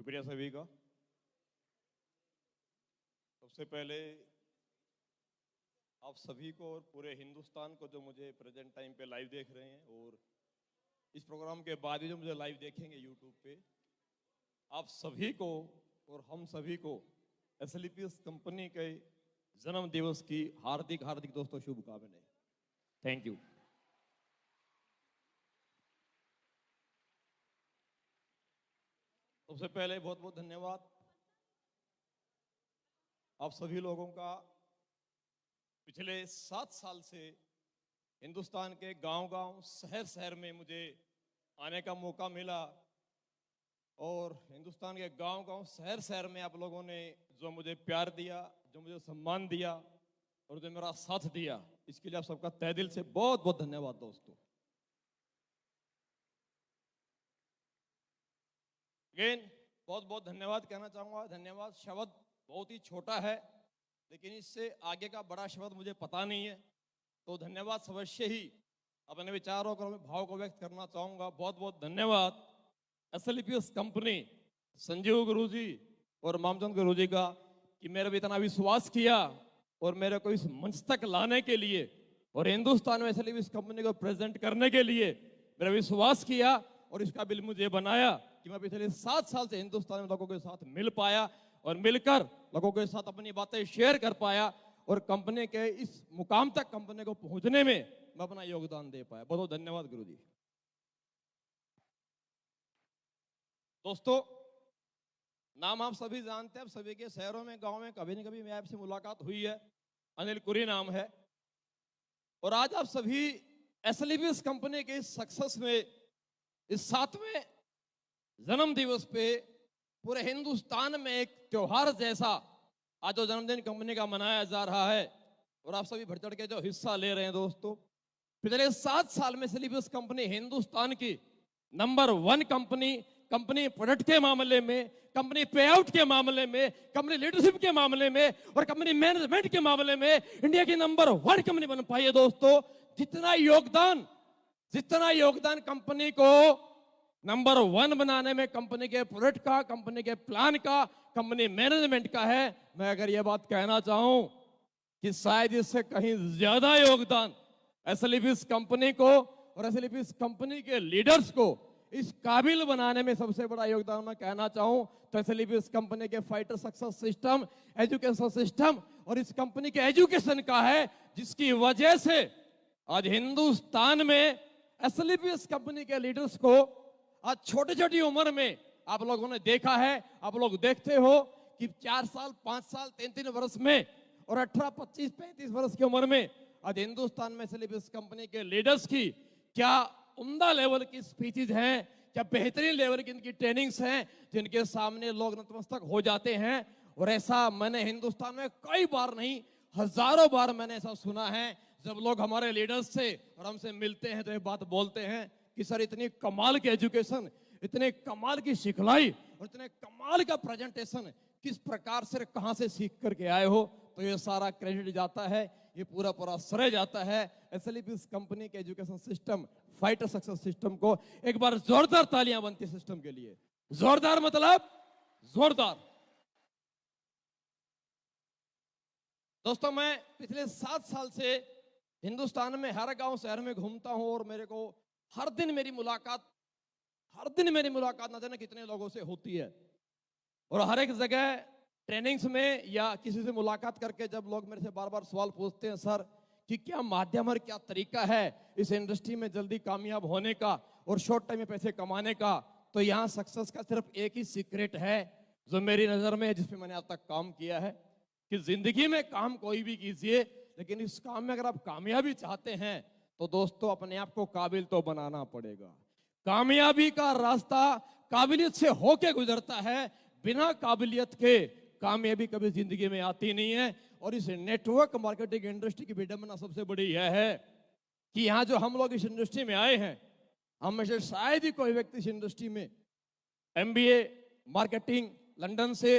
शुक्रिया सभी का। सबसे पहले आप सभी को और पूरे हिंदुस्तान को जो मुझे प्रेजेंट टाइम पे लाइव देख रहे हैं और इस प्रोग्राम के बाद भी जो मुझे लाइव देखेंगे यूट्यूब पे, आप सभी को और हम सभी को एसएलपीएस कंपनी के जन्म दिवस की हार्दिक हार्दिक दोस्तों शुभकामनाएं। Thank you. सबसे पहले बहुत बहुत धन्यवाद आप सभी लोगों का। पिछले 7 साल से हिंदुस्तान के गांव-गांव, शहर-शहर में मुझे आने का मौका मिला और हिंदुस्तान के गांव-गांव, शहर-शहर में आप लोगों ने जो मुझे प्यार दिया, जो मुझे सम्मान दिया और जो मेरा साथ दिया, इसके लिए आप सबका तहे दिल से बहुत बहुत धन्यवाद दोस्तों। अगेन बहुत बहुत धन्यवाद कहना चाहूंगा। धन्यवाद शब्द बहुत ही छोटा है, लेकिन इससे आगे का बड़ा शब्द मुझे पता नहीं है, तो धन्यवाद अवश्य ही अपने विचारों को, भाव को व्यक्त करना चाहूंगा। बहुत बहुत धन्यवाद एसएलपीएस कंपनी, संजीव गुरु जी और मामचंद गुरु जी का कि मेरे पे इतना विश्वास किया और मेरे को इस मंच तक लाने के लिए और हिंदुस्तान में एसएलपीएस कंपनी को प्रेजेंट करने के लिए मेरा विश्वास किया और इसका बिल मुझे बनाया कि मैं पिछले 7 साल से हिंदुस्तान में लोगों के साथ मिल पाया और मिलकर लोगों के साथ अपनी बातें शेयर कर पाया और कंपनी के इस मुकाम तक कंपनी को पहुंचने में मैं अपना योगदान दे पाया। बहुत बहुत धन्यवाद गुरु जी। दोस्तों, नाम आप सभी जानते हैं, आप सभी के शहरों में, गांव में कभी न कभी मैं आपसे मुलाकात हुई है। अनिल कुरी नाम है और आज आप सभी एसएलपीएस कंपनी के सक्सेस में इस 7वें जन्म दिवस पे पूरे हिंदुस्तान में एक त्योहार जैसा आज जो जन्मदिन कंपनी का मनाया जा रहा है और आप सभी बढ़ चढ़ के जो हिस्सा ले रहे हैं दोस्तों। पिछले 7 साल में एसएलपीएस कंपनी हिंदुस्तान की नंबर 1 कंपनी प्रोडक्ट के मामले में, कंपनी पे आउट के मामले में, कंपनी लीडरशिप के मामले में और कंपनी मैनेजमेंट के मामले में इंडिया की नंबर 1 कंपनी बन पाई है दोस्तों। जितना योगदान कंपनी को नंबर 1 बनाने में, कंपनी के प्रोडक्ट का, कंपनी के प्लान का, कंपनी मैनेजमेंट का है, मैं अगर यह बात कहना चाहूं कि शायद इससे कहीं ज्यादा योगदान एसएलपीएस कंपनी को और एसएलपीएस कंपनी के लीडर्स को इस काबिल बनाने में सबसे बड़ा योगदान मैं कहना चाहूं तो एसएलपीएस कंपनी के fighter success system, education system और इस कंपनी के एजुकेशन का है, जिसकी वजह से आज हिंदुस्तान में एसएलपीएस कंपनी के लीडर्स को आज छोटी छोटी उम्र में आप लोगों ने देखा है, आप लोग देखते हो कि 4 साल, 5 साल, 3 वर्ष में और 18, 25, 35 वर्ष की उम्र में आज हिंदुस्तान में एसएलपीएस कंपनी के लीडर्स की क्या उम्दा लेवल की स्पीचेज हैं, क्या बेहतरीन लेवल की इनकी ट्रेनिंग्स हैं, जिनके सामने लोग नतमस्तक हो जाते हैं। और ऐसा मैंने हिंदुस्तान में कई बार नहीं, हजारों बार मैंने ऐसा सुना है जब लोग हमारे लीडर्स से और हमसे मिलते हैं तो ये बात बोलते हैं कि सर इतनी कमाल की एजुकेशन, इतने कमाल की सिखलाई और इतने कमाल का प्रेजेंटेशन किस प्रकार से, कहां से सीख करके आए हो। तो ये सारा क्रेडिट जाता है, ये पूरा श्रेय जाता है एसएलपीएस कंपनी के education system, fighter success system को। एक बार जोरदार तालियां बनती सिस्टम के लिए, जोरदार मतलब जोरदार। दोस्तों, मैं पिछले 7 साल से हिंदुस्तान में हर गांव शहर में घूमता हूं और मेरे को हर दिन मेरी मुलाकात न जाने कितने लोगों से होती है और हर एक जगह ट्रेनिंग्स में या किसी से मुलाकात करके जब लोग मेरे से बार बार सवाल पूछते हैं, सर कि क्या माध्यम और क्या तरीका है इस इंडस्ट्री में जल्दी कामयाब होने का और शॉर्ट टाइम में पैसे कमाने का, तो यहाँ सक्सेस का सिर्फ एक ही सीक्रेट है जो मेरी नजर में, जिस पे मैंने आज तक काम किया है, कि जिंदगी में काम कोई भी कीजिए, लेकिन इस काम में अगर आप कामयाबी चाहते हैं तो दोस्तों अपने आप को काबिल तो बनाना पड़ेगा। कामयाबी का रास्ता काबिलियत से होके गुजरता है, बिना काबिलियत के कामयाबी कभी जिंदगी में आती नहीं है। और इस नेटवर्क मार्केटिंग इंडस्ट्री की विडंबना सबसे बड़ी यह है कि यहां जो हम लोग इस इंडस्ट्री में आए हैं, हम में से शायद ही कोई व्यक्ति इस इंडस्ट्री में एमबीए मार्केटिंग लंदन से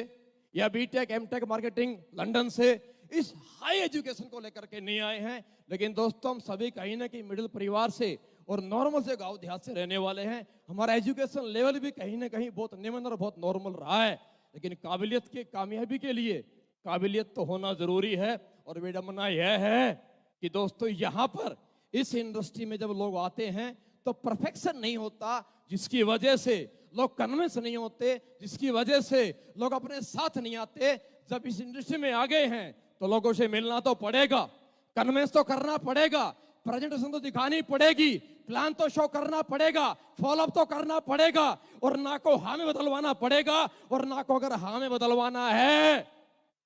या बीटेक एमटेक मार्केटिंग लंदन से इस हाई एजुकेशन को लेकर के नहीं आए हैं। लेकिन दोस्तों, हम सभी कहीं ना कहीं मिडिल परिवार से और नॉर्मल से गांव देहात से रहने वाले हैं। हमारा एजुकेशन लेवल भी कहीं ना कहीं बहुत निम्न और बहुत नॉर्मल रहा है, लेकिन काबिलियत के कामयाबी के लिए काबिलियत तो होना जरूरी है। और विडंबना यह है कि दोस्तों यहाँ पर इस इंडस्ट्री में जब लोग आते हैं तो परफेक्शन नहीं होता, जिसकी वजह से लोग कन्विंस नहीं होते, जिसकी वजह से लोग अपने साथ नहीं आते। जब इस इंडस्ट्री में आ गए हैं तो लोगों से मिलना तो पड़ेगा, कन्विंस तो करना पड़ेगा, प्रेजेंटेशन तो दिखानी पड़ेगी, प्लान तो शो करना पड़ेगा, फॉलोअप तो करना पड़ेगा, और ना को हाँ में बदलवाना पड़ेगा। और ना को अगर हाँ में बदलवाना है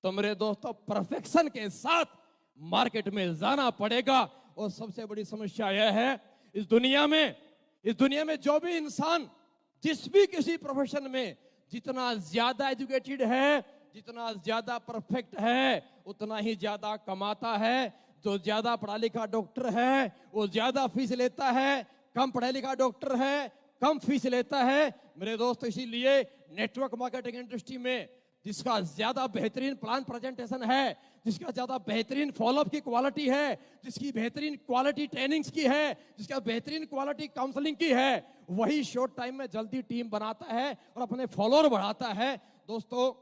तो मेरे दोस्तों परफेक्शन के साथ मार्केट में जाना पड़ेगा। और सबसे बड़ी समस्या यह है इस दुनिया में जो भी इंसान जिस भी किसी प्रोफेशन में जितना ज्यादा एजुकेटेड है, जितना ज्यादा परफेक्ट है, उतना ही ज्यादा कमाता है। जो ज्यादा पढ़ा लिखा डॉक्टर है वो ज्यादा फीस लेता है, कम पढ़ा लिखा डॉक्टर है कम फीस लेता है। मेरे दोस्त, इसीलिए नेटवर्क मार्केटिंग इंडस्ट्री में जिसका ज्यादा बेहतरीन प्लान प्रेजेंटेशन है, जिसका ज्यादा बेहतरीन फॉलोअप की क्वालिटी है, जिसकी बेहतरीन क्वालिटी ट्रेनिंग्स की है, जिसका बेहतरीन क्वालिटी काउंसलिंग की है, वही शॉर्ट टाइम में जल्दी टीम बनाता है और अपने फॉलोअर बढ़ाता है। दोस्तों,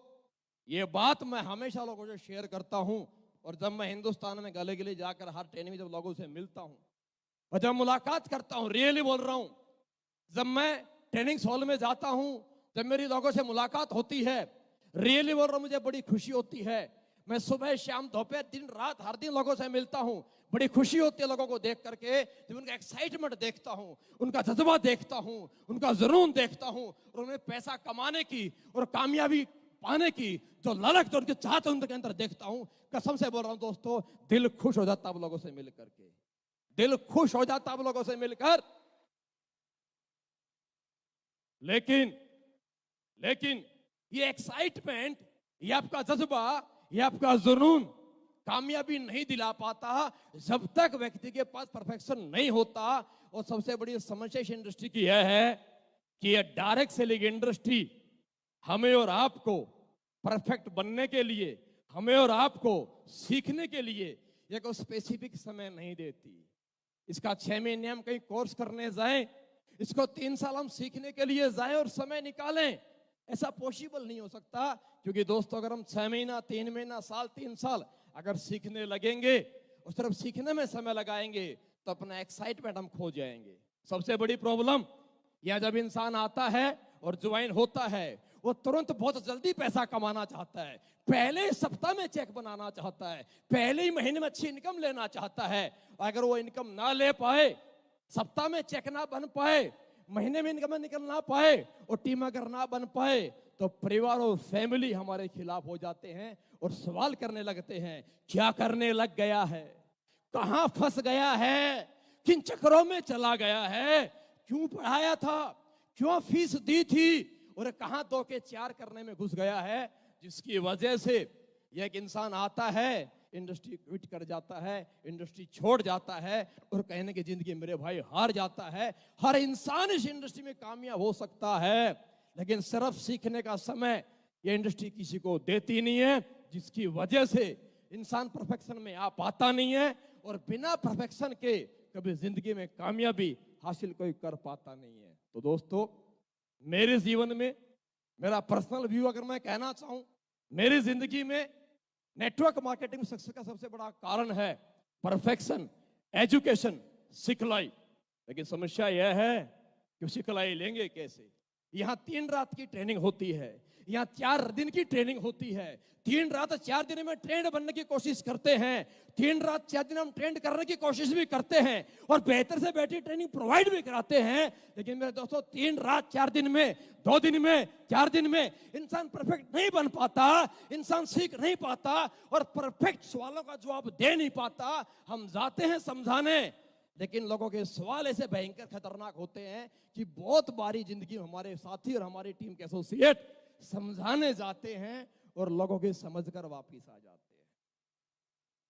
ये बात मैं हमेशा लोगों से शेयर करता हूं, और जब मैं हिंदुस्तान में गले गले जाकर हर ट्रेनिंग में जब लोगों से मिलता हूं और जब मुलाकात करता हूं, रियली बोल रहा हूं, जब मैं ट्रेनिंग हॉल में जाता हूं, जब मेरी लोगों से मुलाकात होती है, रियली बोल रहा हूं, मुझे बड़ी खुशी होती है। मैं सुबह शाम दोपहर दिन रात हर दिन लोगों से मिलता हूं, बड़ी खुशी होती है लोगों को देख करके, जब उनका एक्साइटमेंट देखता हूं, उनका जज्बा देखता हूं, उनका जुनून देखता हूं, और उन्हें पैसा कमाने की और कामयाबी पाने की जो ललक जो उनके चाहते उनके अंदर देखता हूं। कसम से बोल रहा हूं दोस्तों, दिल खुश हो जाता अब लोगों से मिल करके, दिल खुश हो जाता अब लोगों से मिलकर। लेकिन ये एक्साइटमेंट, ये आपका जज्बा, ये आपका जुनून कामयाबी नहीं दिला पाता जब तक व्यक्ति के पास परफेक्शन नहीं होता। और सबसे बड़ी समस्या इस इंडस्ट्री की यह है कि ये डायरेक्ट सेलिंग इंडस्ट्री हमें और आपको परफेक्ट बनने के लिए, हमें और आपको सीखने के लिए एक स्पेसिफिक समय नहीं देती। इसका 6 महीने हम कहीं कोर्स करने जाएं, इसको 3 साल हम सीखने के लिए जाएं और समय निकालें, ऐसा पॉसिबल नहीं हो सकता। क्योंकि दोस्तों, अगर हम 6 महीना 3 महीना साल 3 साल अगर सीखने लगेंगे, उस तरफ सीखने में समय लगाएंगे, तो अपना एक्साइटमेंट हम खो जाएंगे। सबसे बड़ी प्रॉब्लम यह, जब इंसान आता है और ज्वाइन होता है, वो तुरंत बहुत जल्दी पैसा कमाना चाहता है, पहले ही सप्ताह में चेक बनाना चाहता है, पहले ही महीने में अच्छी इनकम लेना चाहता है। अगर वो इनकम ना ले पाए, सप्ताह में चेक ना बन पाए, महीने में इनकम निकल ना पाए और टीम अगर ना बन पाए, तो परिवार और फैमिली हमारे खिलाफ हो जाते हैं और सवाल करने लगते हैं, क्या करने लग गया है, कहां फंस गया है, किन चक्करों में चला गया है, क्यों पढ़ाया था, क्यों फीस दी थी, और कहां 2 के 4 करने में घुस गया है। जिसकी वजह से एक इंसान आता है, इंडस्ट्री क्विट कर जाता है, इंडस्ट्री छोड़ जाता है, और कहने की जिंदगी मेरे भाई हार जाता है। हर इंसान इस इंडस्ट्री में कामयाब हो सकता है, लेकिन सिर्फ सीखने का समय ये इंडस्ट्री किसी को देती नहीं है, जिसकी वजह से इंसान परफेक्शन में आ पाता नहीं है, और बिना परफेक्शन के कभी जिंदगी में कामयाबी हासिल कोई कर पाता नहीं है। तो दोस्तों, मेरे जीवन में मेरा पर्सनल व्यू अगर मैं कहना चाहूं, मेरी जिंदगी में नेटवर्क मार्केटिंग सक्सेस का सबसे बड़ा कारण है परफेक्शन, एजुकेशन, सिखलाई। लेकिन समस्या यह है कि सिखलाई लेंगे कैसे। यहां 3 रात की ट्रेनिंग होती है, यहां 4 दिन की ट्रेनिंग होती है, 3 रात 4 दिन में ट्रेंड बनने की कोशिश करते हैं, 3 रात 4 दिन हम ट्रेंड करने की कोशिश भी करते हैं और बेहतर से बेहतर ट्रेनिंग प्रोवाइड भी कराते हैं। लेकिन मेरे दोस्तों, 3 रात 4 दिन में, 2 दिन में, 4 दिन में इंसान परफेक्ट नहीं बन पाता, इंसान सीख नहीं पाता और परफेक्ट सवालों का जवाब दे नहीं पाता। हम जाते हैं समझाने, लेकिन लोगों के सवाल ऐसे भयंकर खतरनाक होते हैं कि बहुत बारी जिंदगी में हमारे साथी और हमारी टीम के एसोसिएट समझाने जाते हैं और लोगों के समझकर वापस आ जाते हैं,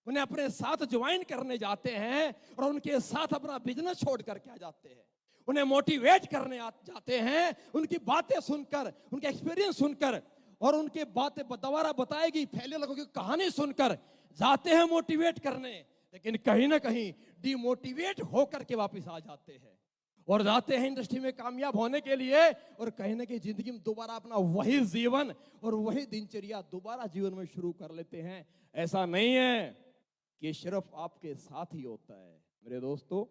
उन्हें अपने साथ ज्वाइन करने जाते हैं और उनके साथ अपना बिजनेस छोड़ करके आ जाते हैं, उन्हें मोटिवेट करने जाते हैं, उनकी बातें सुनकर, उनके एक्सपीरियंस सुनकर और उनके बातें दोबारा बताएगी फैले लोगों की कहानी सुनकर जाते हैं मोटिवेट करने, लेकिन कहीं ना कहीं डिमोटिवेट होकर के वापस आ जाते हैं। और जाते हैं इंडस्ट्री में कामयाब होने के लिए, और कहीं ना कहीं जिंदगी में दोबारा अपना वही जीवन और वही दिनचर्या दोबारा जीवन में शुरू कर लेते हैं। ऐसा नहीं है कि सिर्फ आपके साथ ही होता है मेरे दोस्तों,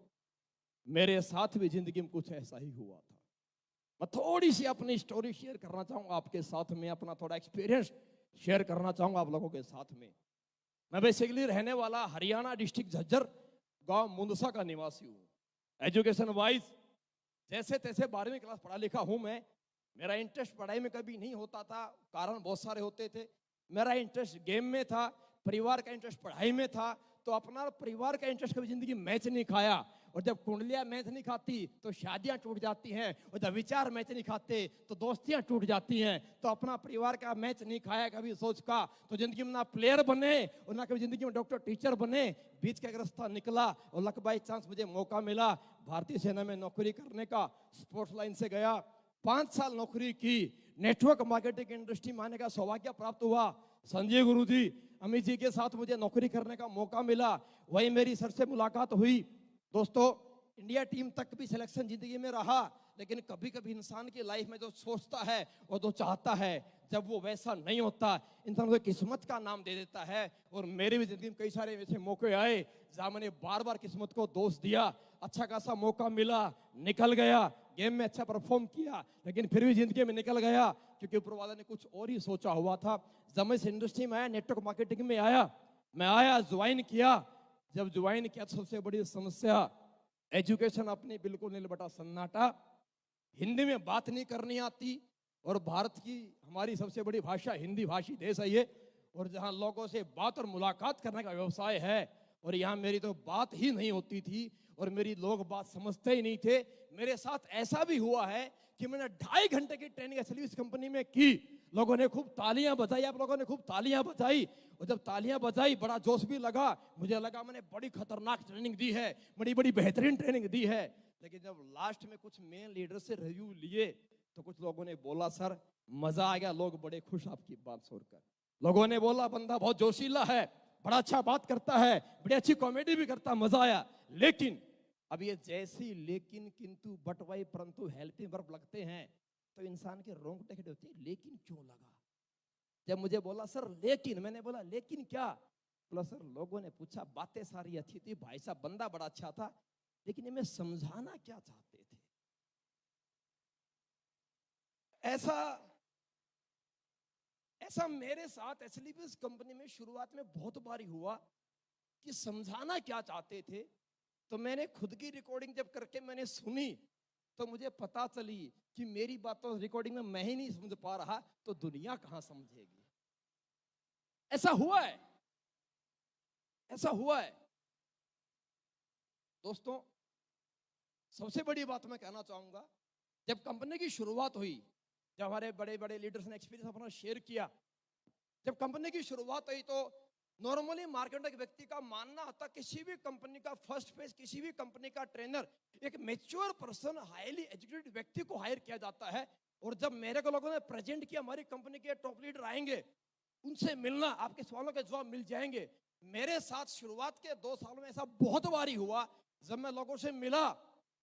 मेरे साथ भी जिंदगी में कुछ ऐसा ही हुआ था। मैं थोड़ी सी अपनी स्टोरी शेयर करना चाहूंगा आपके साथ में, अपना थोड़ा एक्सपीरियंस शेयर करना चाहूंगा आप लोगों के साथ में। मैं बेसिकली रहने वाला हरियाणा डिस्ट्रिक्ट झज्जर गांव मुंदसा का निवासी हूँ। एजुकेशन वाइज जैसे तैसे 12वीं क्लास पढ़ा लिखा हूं मैं। मेरा इंटरेस्ट पढ़ाई में कभी नहीं होता था, कारण बहुत सारे होते थे। मेरा इंटरेस्ट गेम में था, परिवार का इंटरेस्ट पढ़ाई में था, तो अपना परिवार का इंटरेस्ट कभी जिंदगी मैच नहीं खाया। और जब कुंडलियां मैच नहीं खाती तो शादियां टूट जाती हैं, और जब विचार मैच नहीं खाते तो दोस्तियां टूट जाती हैं। तो अपना परिवार का मैच नहीं खाया कभी सोच का, तो जिंदगी में ना प्लेयर बने और ना कभी जिंदगी में डॉक्टर टीचर बने। बीच का एक रास्ता निकला और लक बाई चांस मुझे मौका मिला भारतीय सेना में नौकरी करने का। स्पोर्ट्स लाइन से गया, 5 साल नौकरी की, नेटवर्क मार्केटिंग इंडस्ट्री में आने का सौभाग्य प्राप्त हुआ। संजय गुरु जी, अमित जी के साथ मुझे नौकरी करने का मौका मिला, वही मेरी सर से मुलाकात हुई। दोस्तों, इंडिया टीम तक भी सिलेक्शन जिंदगी में रहा, लेकिन कभी कभी इंसान की लाइफ में जो सोचता है और जो चाहता है, जब वो वैसा नहीं होता, इंसान को किस्मत का नाम दे देता है। और मेरी भी जिंदगी में कई सारे ऐसे मौके आए जहां मैंने बार बार किस्मत को दोष दिया। अच्छा खासा मौका मिला, निकल गया, गेम में अच्छा परफॉर्म किया, लेकिन फिर भी जिंदगी में निकल गया, क्योंकि ऊपर वाला ने कुछ और ही सोचा हुआ था। जब मैं इस इंडस्ट्री में आया, नेटवर्क मार्केटिंग में आया, मैं आया, ज्वाइन किया। जब ज्वाइन किया तो सबसे बड़ी समस्या, एजुकेशन अपनी बिल्कुल नीलबटा सन्नाटा, हिंदी में बात नहीं करनी आती, और भारत की हमारी सबसे बड़ी भाषा हिंदी भाषी देश है ये, और जहां लोगों से बात और मुलाकात करने का व्यवसाय है, और यहाँ मेरी तो बात ही नहीं होती थी और मेरी लोग बात समझते ही नहीं थे। मेरे साथ ऐसा भी हुआ है कि मैंने 2.5 घंटे की ट्रेनिंग एक्चुअली इस कंपनी में की। लोगों ने खूब तालियां बजाई, आप लोगों ने खूब तालियां बजाई, और जब तालियां बजाई बड़ा जोश भी लगा, मुझे लगा मैंने बड़ी खतरनाक ट्रेनिंग दी है, बड़ी बड़ी बेहतरीन ट्रेनिंग दी है। लेकिन जब लास्ट में कुछ मेन लीडर से रिव्यू लिए तो कुछ लोगों ने बोला सर मजा आ गया, लोग बड़े खुश आपकी बात सुनकर। लोगों ने बोला बंदा बहुत जोशीला है, बड़ा अच्छा बात करता है, बड़ी अच्छी कॉमेडी भी करता, मजा आया। लेकिन अब ये जैसी लेकिन किंतु बट वाई परंतु हेल्पिंग वर्ब लगते हैं तो इंसान के रोंगटे खड़े होते हैं। लेकिन क्यों लगा? जब मुझे बोला सर लेकिन, मैंने बोला लेकिन क्या? बोला सर लोगों ने पूछा, बातें सारी अच्छी थी, भाई साहब बंदा बड़ा अच्छा था, लेकिन इन्हें समझाना क्या चाहते थे? ऐसा ऐसा मेरे साथ एक्चुअली भी इस कंपनी में शुरुआत में बहुत बार हुआ कि समझाना क्या चाहते थे। तो मैंने खुद की रिकॉर्डिंग जब करके मैंने सुनी तो मुझे पता चली कि मेरी बातों रिकॉर्डिंग में मैं ही नहीं समझ पा रहा तो दुनिया कहां समझेगी। ऐसा हुआ है, ऐसा हुआ है। दोस्तों, सबसे बड़ी बात मैं कहना चाहूंगा, जब कंपनी की शुरुआत हुई, जब हमारे बड़े बड़े लीडर्स ने एक्सपीरियंस अपना शेयर किया, जब कंपनी की शुरुआत हुई तो नॉर्मली मार्केट में एक व्यक्ति का मानना होता, किसी भी कंपनी का फर्स्ट फेज, किसी भी कंपनी का ट्रेनर एक मैच्योर पर्सन, हाईली एजुकेटेड व्यक्ति को हायर किया जाता है। और जब मेरे को लोगों ने प्रेजेंट किया हमारी कंपनी के टॉप लीडर आएंगे, उनसे मिलना, आपके सवालों के जवाब मिल जाएंगे। मेरे साथ शुरुआत के 2 सालों में ऐसा बहुत बारी हुआ, जब मैं लोगों से मिला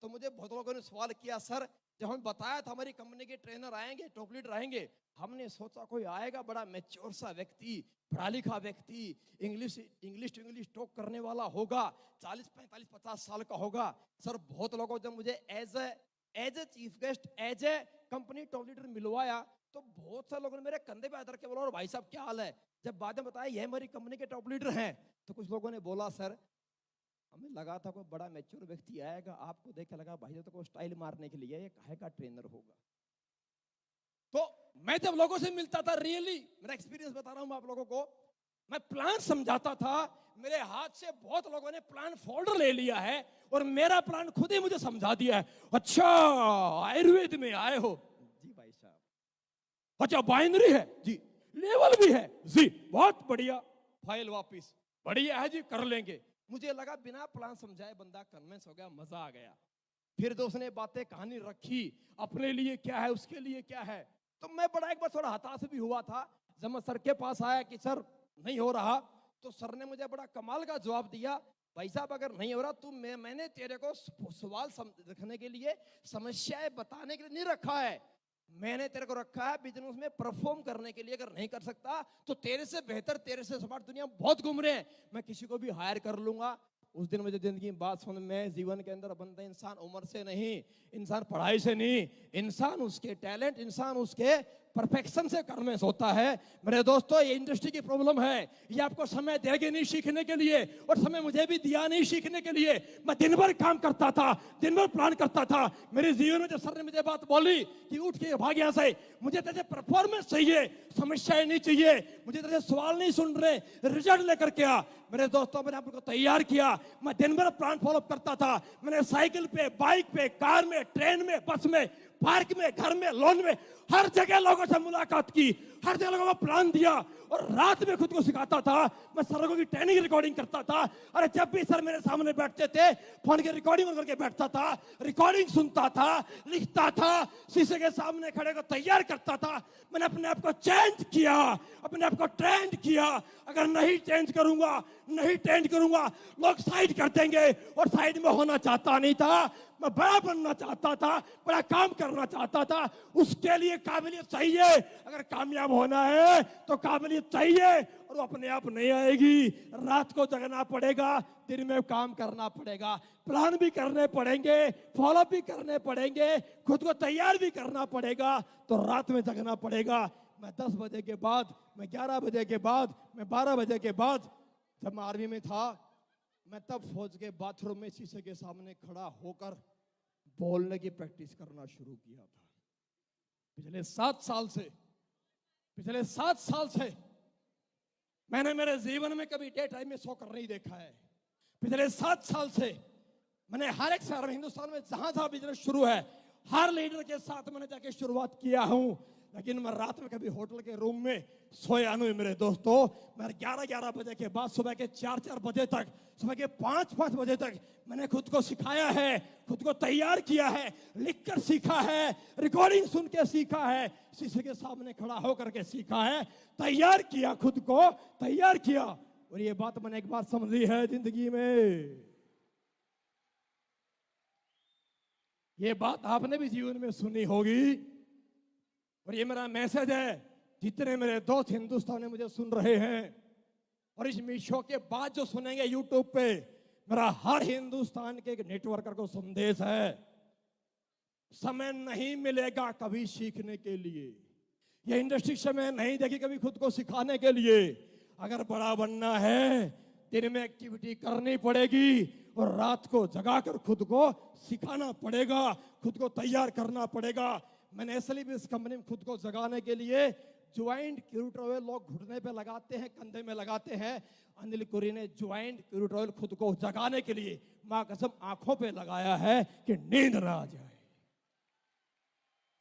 तो मुझे बहुत लोगों ने सवाल किया, सर जब हमें बताया था हमारी कंपनी के ट्रेनर आएंगे, टॉप लीडर आएंगे, हमने सोचा कोई आएगा बड़ा मैच्योर सा व्यक्ति, पढ़ा लिखा व्यक्ति, English English to English talk करने वाला होगा, 40 45 50 साल का होगा। सर बहुत लोगों जब मुझे as a chief guest, as a company top leader मिलवाया तो बहुत सारे लोगों ने मेरे कंधे पे हाथ रख के बोला, और भाई साहब क्या हाल है? जब बाद में बताया ये हमारी कंपनी के टॉप लीडर हैं, तो कुछ लोगों ने बोला सर हमें लगा था कोई बड़ा मैच्योर व्यक्ति आएगा, आपको देख के लगा भाई तो कोई स्टाइल मारने के लिए, ये काहे का ट्रेनर होगा। तो मैं जब लोगों से मिलता था, रियली मेरा एक्सपीरियंस बता रहा हूं आप लोगों को, मैं प्लान समझाता था, मेरे हाथ से बहुत लोगों ने प्लान फोल्डर ले लिया है और मेरा प्लान खुद ही मुझे समझा दिया है। अच्छा आयुर्वेद में आए हो जी भाई साहब, अच्छा बाइनरी है जी, लेवल भी है जी, बहुत बढ़िया, फाइल वापिस, बढ़िया है जी, कर लेंगे। मुझे लगा बिना प्लान समझाए बंदा कन्विंस हो गया, मजा आ गया। फिर तो उसने बातें कहानी रखी, अपने लिए क्या है, उसके लिए क्या है। तो मैं बड़ा एक बार थोड़ा हताश भी हुआ था जब मैं सर के पास आया कि सर नहीं हो रहा, तो सर ने मुझे बड़ा कमाल का जवाब दिया, भाई साहब अगर नहीं हो रहा तू मैंने तेरे को सवाल रखने के लिए, समस्याएं बताने के लिए नहीं रखा है। मैंने तेरे को रखा है बिजनेस में परफॉर्म करने के लिए। अगर नहीं कर सकता तो तेरे से बेहतर, तेरे से स्मार्ट दुनिया में बहुत घूम रहे हैं, मैं किसी को भी हायर कर लूंगा। उस दिन मुझे जिंदगी में बात समझ में, जीवन के अंदर बनता इंसान उम्र से नहीं, इंसान पढ़ाई से नहीं, इंसान उसके टैलेंट, इंसान उसके परफेक्शन से कर्म से होता है। मेरे दोस्तों ये इंडस्ट्री की प्रॉब्लम है, ये आपको समय देगी नहीं सीखने के लिए, और समय मुझे भी दिया नहीं सीखने के लिए। मैं दिन भर काम करता था, दिन भर प्लान करता था। मेरे जीवन में जब सर ने मुझे बात बोली कि उठ के भाग यहाँ से, मुझे तेरे परफॉर्मेंस चाहिए, समस्याएं नहीं चाहिए, मुझे तेरे सवाल नहीं सुन रहे, रिजल्ट लेकर के आ। मेरे दोस्तों मैंने आपको तैयार किया, मैं दिन भर प्लान फॉलो करता था। मैंने साइकिल पे, बाइक पे, कार में, ट्रेन में, बस में, पार्क में, घर में, लॉन में, हर जगह लोगों से मुलाकात की, हर जगह लोगों को प्लान दिया, और रात में खुद को सिखाता था। मैं सरों की ट्रेनिंग रिकॉर्डिंग करता था। अरे जब भी सर मेरे सामने बैठते थे, फोन की रिकॉर्डिंग करके बैठता था, रिकॉर्डिंग सुनता था, लिखता था, शीशे के सामने खड़े को तैयार करता था। मैंने अपने आप को चेंज किया, अपने आप को ट्रेंड किया। अगर नहीं चेंज करूंगा, नहीं ट्रेंड करूंगा, लोग साइड कर देंगे, और साइड में होना चाहता नहीं था। मैं बड़ा बनना चाहता था, बड़ा काम करना चाहता था। उसके लिए काबिलियत चाहिए। अगर कामयाब होना है तो काबिलियत चाहिए, और वो अपने आप नहीं आएगी। रात को जगना पड़ेगा, दिन में काम करना पड़ेगा, प्लान भी करने पड़ेंगे, फॉलो भी करने पड़ेंगे, खुद को तैयार भी करना पड़ेगा। तो रात में जगना पड़ेगा। मैं 10 बजे के बाद, मैं 11 बजे के बाद, मैं 12 बजे के बाद, जब मैं आर्मी में था, मैं तब फौज के बाथरूम में शीशे के सामने खड़ा होकर बोलने की प्रैक्टिस करना शुरू किया था। पिछले 7 साल से मैंने मेरे जीवन में कभी डे टाइम में सोकर नहीं देखा है। पिछले 7 साल से मैंने हर एक शहर में, हिंदुस्तान में जहां जहां बिजनेस शुरू है, हर लीडर के साथ मैंने जाके शुरुआत किया हूं। लेकिन मैं रात में कभी होटल के रूम में सोया नहीं मेरे दोस्तों। मैं 11 बजे के बाद सुबह के 4 बजे तक, सुबह के 5 बजे तक मैंने खुद को सिखाया है, खुद को तैयार किया है, लिखकर सीखा है, रिकॉर्डिंग सुन के सीखा है, शीशे के सामने खड़ा होकर के सीखा है, तैयार किया, खुद को तैयार किया। और ये बात मैंने एक बार समझी है जिंदगी में, ये बात आपने भी जीवन में सुनी होगी। और ये मेरा मैसेज है, जितने मेरे दोस्त हिंदुस्तान में मुझे सुन रहे हैं, और इस शो के बाद जो सुनेंगे यूट्यूब पे, मेरा हर हिंदुस्तान के एक नेटवर्कर को संदेश है, समय नहीं मिलेगा कभी सीखने के लिए। ये इंडस्ट्री समय नहीं देगी कभी खुद को सिखाने के लिए। अगर बड़ा बनना है, दिन में एक्टिविटी करनी पड़ेगी, और रात को जगाकर खुद को सिखाना पड़ेगा, खुद को तैयार करना पड़ेगा। मैंने इसलिए भी इस कंपनी में खुद को जगाने के लिए ज्वाइंट क्रूड ऑयल लोग घुटने पे लगाते हैं, कंधे में लगाते हैं, अनिल कुरी ने ज्वाइंट क्रूड ऑयल खुद को जगाने के लिए मां कसम आंखों पे लगाया है कि नींद ना आ जाए,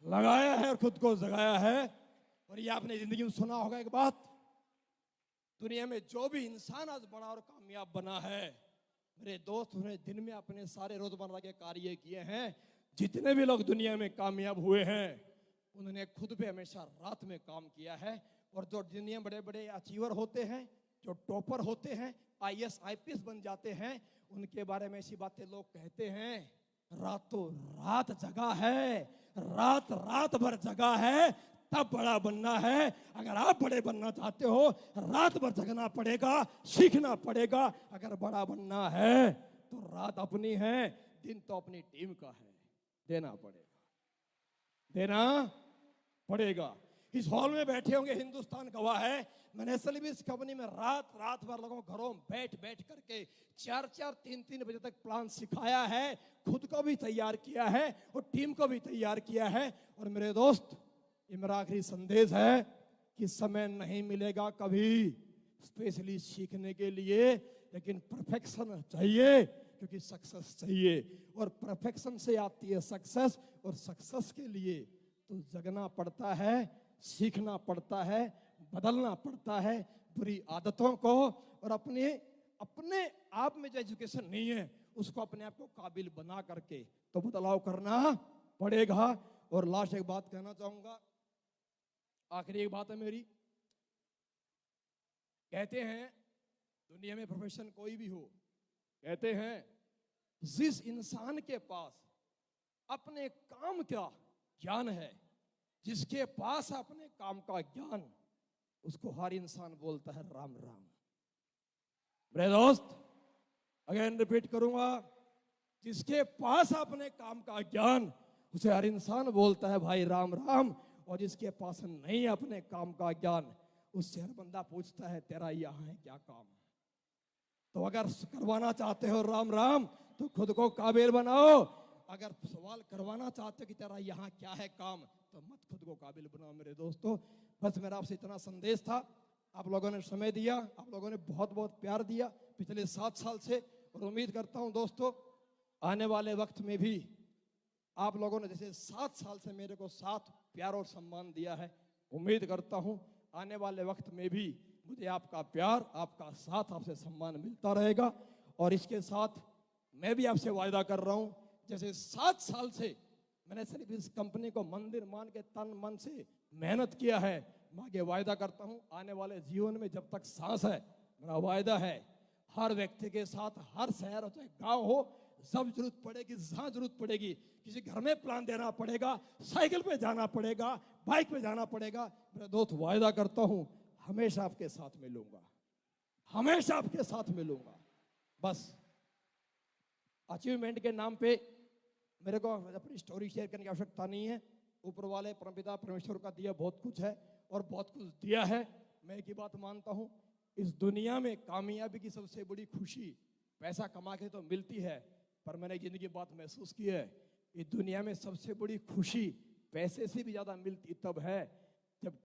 लगाया है और खुद को जगाया है। और ये आपने जिंदगी में सुना होगा एक बात, दुनिया में जो भी इंसान आज बड़ा और कामयाब बना है, मेरे दोस्त उन्हें दिन में अपने सारे रोजमर्रा के कार्य किए हैं। जितने भी लोग दुनिया में कामयाब हुए हैं, उन्होंने खुद पे हमेशा रात में काम किया है। और जो दुनिया में बड़े बड़े अचीवर होते हैं, जो टॉपर होते हैं, IAS IPS बन जाते हैं, उनके बारे में ऐसी बातें लोग कहते हैं, रातों रात जगा है, रात भर जगा है, तब बड़ा बनना है। अगर आप बड़े बनना चाहते हो, रात भर जगना पड़ेगा, सीखना पड़ेगा। अगर बड़ा बनना है तो रात अपनी है, दिन तो अपनी टीम का है, देना पड़ेगा। इस हॉल में बैठे होंगे हिंदुस्तान गवाह है, मैंने इसलिए भी इस कंपनी में रात भर लोगों को घरों में बैठ करके 4-3 बजे तक प्लान सिखाया है, खुद को भी तैयार किया है और टीम को भी तैयार किया है। और मेरे दोस्त, ये मेरा आखिरी संदेश है कि समय नहीं मिलेगा कभी स्पेशली सीखने के लिए, लेकिन परफेक्शन चाहिए, क्योंकि सक्सेस चाहिए, और परफेक्शन से आती है सक्सेस। और सक्सेस के लिए तो जगना पड़ता है, सीखना पड़ता है, बदलना पड़ता है बुरी आदतों को, और अपने आप में जो एजुकेशन नहीं है उसको अपने आप को काबिल बना करके तो बदलाव करना पड़ेगा। और लास्ट एक बात कहना चाहूंगा, आखिरी एक बात है मेरी। कहते हैं दुनिया में प्रोफेशन कोई भी हो, कहते हैं जिस इंसान के पास अपने काम का ज्ञान है, जिसके पास अपने काम का ज्ञान, उसको हर इंसान बोलता है राम राम। मेरे दोस्त, अगेन रिपीट करूंगा, जिसके पास अपने काम का ज्ञान, उसे हर इंसान बोलता है भाई राम राम। और जिसके पास नहीं अपने काम का ज्ञान, उससे हर बंदा पूछता है तेरा यहां है क्या काम। तो अगर करवाना चाहते हो राम राम तो खुद को काबिल बनाओ। अगर सवाल करवाना चाहते हो कि तेरा यहाँ क्या है काम, तो मत खुद को काबिल बनाओ। मेरे दोस्तों, बस मेरा आपसे इतना संदेश था। आप लोगों ने समय दिया, आप लोगों ने बहुत बहुत प्यार दिया पिछले 7 साल से, और उम्मीद करता हूं दोस्तों आने वाले वक्त में भी आप लोगों ने जैसे 7 साल से मेरे को साथ प्यार और सम्मान दिया है, उम्मीद करता हूं आने वाले वक्त में भी मुझे आपका प्यार, आपका साथ, आपसे सम्मान मिलता रहेगा। और इसके साथ मैं भी आपसे वायदा कर रहा हूं, जैसे 7 साल से मैंने सिर्फ इस कंपनी को मंदिर मान के तन मन से मेहनत किया है, मैं आगे वायदा करता हूं आने वाले जीवन में जब तक सांस है, मेरा वायदा है हर व्यक्ति के साथ, हर शहर हो चाहे गांव हो, जब जरूरत पड़ेगी, जहां जरूरत पड़ेगी, किसी घर में प्लान देना पड़ेगा, साइकिल पे जाना पड़ेगा, बाइक पे जाना पड़ेगा, मेरा दोस्त वायदा करता हूं हमेशा आपके साथ मिलूंगा, हमेशा आपके साथ मिलूंगा। बस अचीवमेंट के नाम पे मेरे को अपनी स्टोरी शेयर करने की आवश्यकता नहीं है। ऊपर वाले परमपिता परमेश्वर का दिया बहुत कुछ है और बहुत कुछ दिया है। मैं एक ही बात मानता हूं, इस दुनिया में कामयाबी की सबसे बड़ी खुशी पैसा कमा के तो मिलती है, पर मैंने जिंदगी बात महसूस की है, इस दुनिया में सबसे बड़ी खुशी पैसे से भी ज्यादा मिलती तब है जब